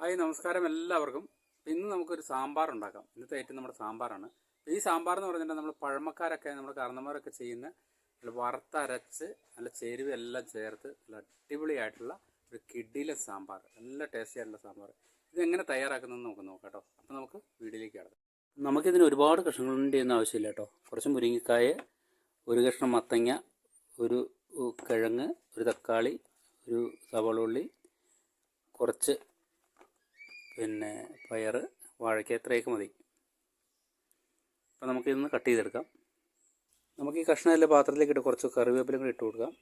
Hi നമസ്കാരം എല്ലാവർക്കും. ഇന്ന് നമുക്കൊരു സാമ്പാർ ഉണ്ടാക്കാം. ഇന്നത്തെ ഐറ്റം നമ്മുടെ സാമ്പാറാണ്. ഈ സാമ്പാർ എന്ന് പറഞ്ഞിട്ടുണ്ടെങ്കിൽ നമ്മൾ പഴമക്കാരൊക്കെ നമ്മുടെ കാരണന്മാരൊക്കെ ചെയ്യുന്ന വറുത്തരച്ച് നല്ല ചേരുവ എല്ലാം ചേർത്ത് നല്ല അടിപൊളിയായിട്ടുള്ള ഒരു കിടില സാമ്പാർ, നല്ല ടേസ്റ്റി ആയിട്ടുള്ള സാമ്പാർ. ഇതെങ്ങനെ തയ്യാറാക്കുന്നതെന്ന് നമുക്ക് നോക്കാം കേട്ടോ. അപ്പോൾ നമുക്ക് വീഡിയോയിലേക്ക് കിടക്കാം. നമുക്കിതിന് ഒരുപാട് കഷ്ണങ്ങളുടെ ഒന്നും ആവശ്യമില്ല കേട്ടോ. കുറച്ച് മുരിങ്ങക്കായ, ഒരു കഷ്ണം മത്തങ്ങ, ഒരു കിഴങ്ങ്, ഒരു തക്കാളി, ഒരു സവാള ഉള്ളി, കുറച്ച് പയർ, വാഴയ്ക്ക, ഇത്രയൊക്കെ മതി. അപ്പോൾ നമുക്കിതൊന്ന് കട്ട് ചെയ്തെടുക്കാം. നമുക്ക് ഈ കഷ്ണമെല്ലാം പാത്രത്തിലേക്ക് ഇട്ട് കുറച്ച് കറിവേപ്പിലും കൂടി ഇട്ട് കൊടുക്കാം.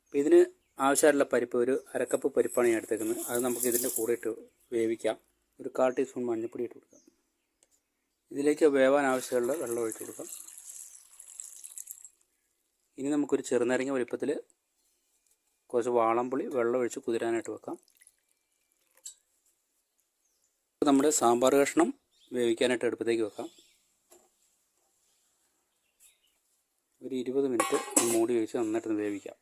അപ്പോൾ ഇതിന് ആവശ്യമായിട്ടുള്ള പരിപ്പ്, ഒരു അരക്കപ്പ് പരിപ്പാണ് ഞാൻ എടുത്തേക്കുന്നത്. അത് നമുക്ക് ഇതിൻ്റെ കൂടെ ഇട്ട് വേവിക്കാം. ഒരു 1/4 ടീസ്പൂൺ മഞ്ഞൾപ്പൊടി ഇട്ട് കൊടുക്കാം. ഇതിലേക്ക് വേവാൻ ആവശ്യമുള്ള വെള്ളം ഒഴിച്ച് കൊടുക്കാം. ഇനി നമുക്കൊരു ചെറുനാരങ്ങ വലിപ്പത്തിൽ കുറച്ച് വാളംപുളി വെള്ളം ഒഴിച്ച് കുതിരാനായിട്ട് വെക്കാം. നമ്മുടെ സാമ്പാർ കഷ്ണം വേവിക്കാനായിട്ട് അടുപ്പത്തേക്ക് വെക്കാം. ഒരു 20 മിനിറ്റ് മൂടി വെച്ച് നന്നായിട്ടൊന്ന് വേവിക്കാം.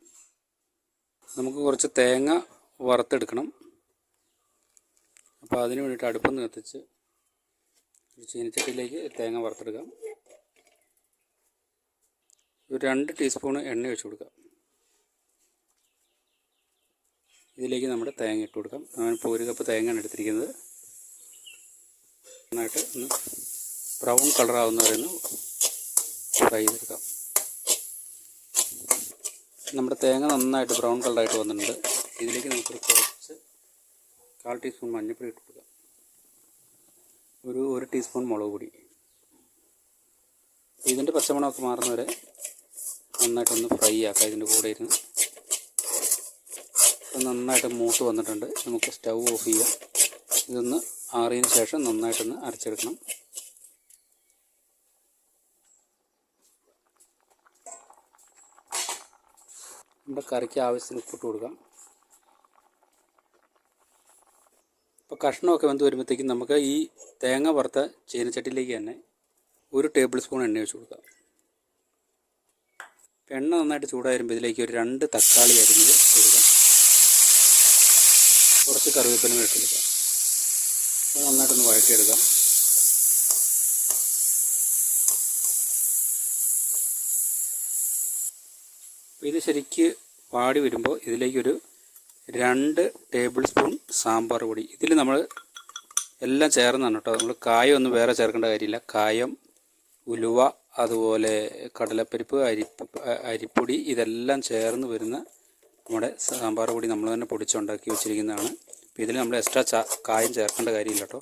നമുക്ക് കുറച്ച് തേങ്ങ വറുത്തെടുക്കണം. അപ്പോൾ അതിന് വേണ്ടിയിട്ട് അടുപ്പൊന്ന് കത്തിച്ച് ഒരു ചീനച്ചട്ടിയിലേക്ക് തേങ്ങ വറുത്തെടുക്കാം. ഒരു 2 ടീസ്പൂൺ എണ്ണ ഒഴിച്ച് കൊടുക്കാം. ഇതിലേക്ക് നമ്മുടെ തേങ്ങ ഇട്ട് കൊടുക്കാം. ഞാനിപ്പോൾ 1 കപ്പ് തേങ്ങയാണ് എടുത്തിരിക്കുന്നത്. നന്നായിട്ട് ഒന്ന് ബ്രൗൺ കളറാവുന്നവരെന്ന് ഫ്രൈ ചെയ്തെടുക്കാം. നമ്മുടെ തേങ്ങ നന്നായിട്ട് ബ്രൗൺ കളറായിട്ട് വന്നിട്ടുണ്ട്. ഇതിലേക്ക് നമുക്ക് കുറച്ച് 1/4 ടീസ്പൂൺ മഞ്ഞൾപ്പൊടി ഇട്ട് കൊടുക്കാം. ഒരു ടീസ്പൂൺ മുളക് പൊടി. ഇതിൻ്റെ പച്ചമണമൊക്കെ മാറുന്നവരെ നന്നായിട്ടൊന്ന് ഫ്രൈ ആക്കാം. ഇതിൻ്റെ കൂടെ ഇരുന്ന് നന്നായിട്ട് മൂത്ത് വന്നിട്ടുണ്ട്. നമുക്ക് സ്റ്റൗ ഓഫ് ചെയ്യാം. ഇതൊന്ന് ആറിയതിന് ശേഷം നന്നായിട്ടൊന്ന് അരച്ചെടുക്കണം. നമ്മുടെ കറിക്ക് ആവശ്യത്തിന് ഉപ്പിട്ട് കൊടുക്കാം. ഇപ്പോൾ കഷ്ണമൊക്കെ വെന്ത് വരുമ്പോഴത്തേക്കും നമുക്ക് ഈ തേങ്ങ വറുത്ത ചീനച്ചട്ടിയിലേക്ക് തന്നെ 1 ടേബിൾ സ്പൂൺ എണ്ണ ഒഴിച്ച് കൊടുക്കാം. എണ്ണ നന്നായിട്ട് ചൂടായി വരുമ്പോൾ ഇതിലേക്ക് ഒരു 2 തക്കാളി അരിഞ്ഞത് കൊടുക്കാം. കുറച്ച് കറിവേപ്പില ഇട്ട് കൊടുക്കാം. അപ്പോൾ നന്നായിട്ടൊന്ന് വഴറ്റിയെടുക്കാം. ഇത് ശരിക്ക് വാടി വരുമ്പോൾ ഇതിലേക്കൊരു 2 ടേബിൾ സ്പൂൺ സാമ്പാർ പൊടി. ഇതിൽ നമ്മൾ എല്ലാം ചേർന്നാണ് കേട്ടോ. നമ്മൾ കായം ഒന്നും വേറെ ചേർക്കേണ്ട കാര്യമില്ല. കായം, ഉലുവ, അതുപോലെ കടലപ്പരിപ്പ്, അരിപ്പൊടി ഇതെല്ലാം ചേർന്ന് വരുന്ന നമ്മുടെ സാമ്പാർ പൊടി നമ്മൾ തന്നെ പൊടിച്ചുണ്ടാക്കി വെച്ചിരിക്കുന്നതാണ്. അപ്പോൾ ഇതിൽ നമ്മൾ എക്സ്ട്രാ കായം ചേർക്കേണ്ട കാര്യമില്ല കേട്ടോ.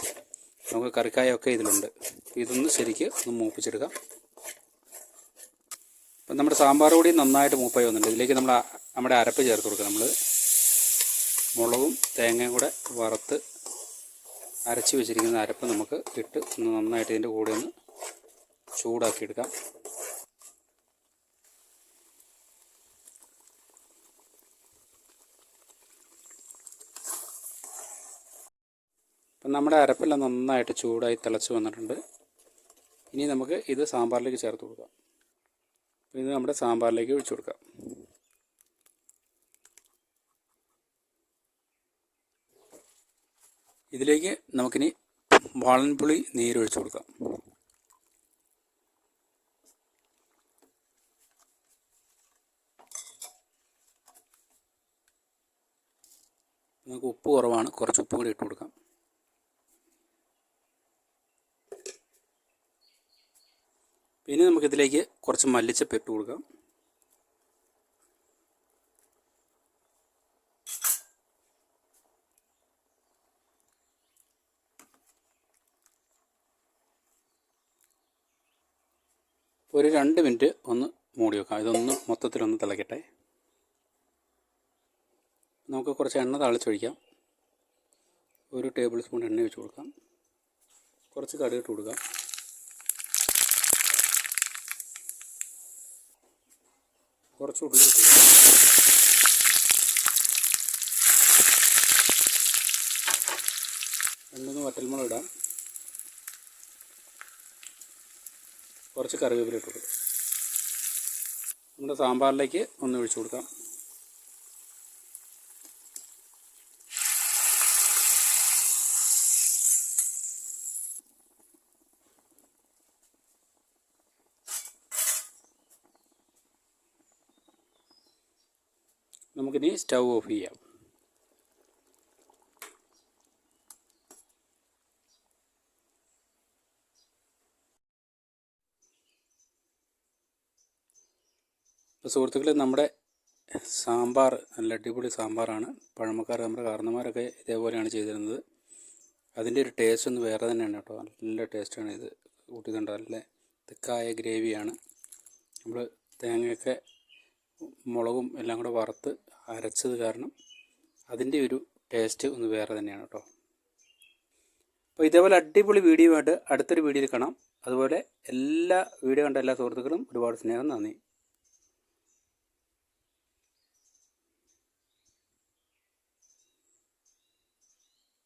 നമുക്ക് കറിക്കായൊക്കെ ഇതിലുണ്ട്. ഇതൊന്ന് ശരിക്ക് ഒന്ന് മൂപ്പിച്ചെടുക്കാം. അപ്പം നമ്മുടെ സാമ്പാർ പൊടി നന്നായിട്ട് മൂപ്പായി വന്നിട്ടുണ്ട്. ഇതിലേക്ക് നമ്മുടെ അരപ്പ് ചേർത്ത് കൊടുക്കുക. നമ്മൾ മുളകും തേങ്ങയും കൂടെ വറുത്ത് അരച്ച് വെച്ചിരിക്കുന്ന അരപ്പ് നമുക്ക് ഇട്ട് ഒന്ന് നന്നായിട്ട് ഇതിൻ്റെ കൂടെ ഒന്ന് ചൂടാക്കിയെടുക്കാം. അപ്പം നമ്മുടെ അരപ്പെല്ലാം നന്നായിട്ട് ചൂടായി തിളച്ച് വന്നിട്ടുണ്ട്. ഇനി നമുക്ക് ഇത് സാമ്പാറിലേക്ക് ചേർത്ത് കൊടുക്കാം. ഇത് നമ്മുടെ സാമ്പാറിലേക്ക് ഒഴിച്ചു കൊടുക്കാം. ഇതിലേക്ക് നമുക്കിനി വാളൻപുളി നീരൊഴിച്ച് കൊടുക്കാം. നമുക്ക് ഉപ്പ് കുറവാണ്, കുറച്ച് ഉപ്പ് കൂടി ഇട്ട് കൊടുക്കാം. പിന്നെ നമുക്കിതിലേക്ക് കുറച്ച് മല്ലിച്ചപ്പ് ഇട്ട് കൊടുക്കാം. ഒരു 2 മിനിറ്റ് ഒന്ന് മൂടി വെക്കാം. ഇതൊന്ന് മൊത്തത്തിലൊന്ന് തിളക്കട്ടെ. നമുക്ക് കുറച്ച് എണ്ണ താളിച്ചൊഴിക്കാം. 1 ടേബിൾ സ്പൂൺ എണ്ണ ഒഴിച്ച് കൊടുക്കാം. കുറച്ച് കടുക് ഇട്ട് കൊടുക്കാം. കുറച്ച് ഉള്ളി ഇട്ട് കൊടുക്കാം. രണ്ടൊന്ന് വറ്റൽമുളക് ഇടാം. കുറച്ച് കറിവേപ്പില ഇട്ട് കൊടുക്കാം. നമ്മുടെ സാമ്പാറിലേക്ക് ഒന്ന് ഒഴിച്ചു കൊടുക്കാം. നമുക്കിനി സ്റ്റൗ ഓഫ് ചെയ്യാം. അപ്പോൾ സുഹൃത്തുക്കളെ, നമ്മുടെ സാമ്പാർ നല്ല അടിപൊളി സാമ്പാറാണ്. പഴമക്കാർ, നമ്മുടെ കാരണന്മാരൊക്കെ ഇതേപോലെയാണ് ചെയ്തിരുന്നത്. അതിൻ്റെ ഒരു ടേസ്റ്റ് ഒന്ന് വേറെ തന്നെയാണ് കേട്ടോ. നല്ല ടേസ്റ്റാണ് ഇത്. കൂട്ടിയതുണ്ട്, നല്ല തിക്കായ ഗ്രേവിയാണ്. നമ്മൾ തേങ്ങയൊക്കെ മുളകും എല്ലാം കൂടെ വറുത്ത് അരച്ചത് കാരണം അതിൻ്റെ ഒരു ടേസ്റ്റ് ഒന്ന് വേറെ തന്നെയാണ് കേട്ടോ. അപ്പോൾ ഇതേപോലെ അടിപൊളി വീഡിയോ ആയിട്ട് അടുത്തൊരു വീഡിയോയിൽ കാണാം. അതുപോലെ വീഡിയോ കണ്ട എല്ലാ സുഹൃത്തുക്കളും ഒരുപാട് സ്നേഹം, നന്ദി.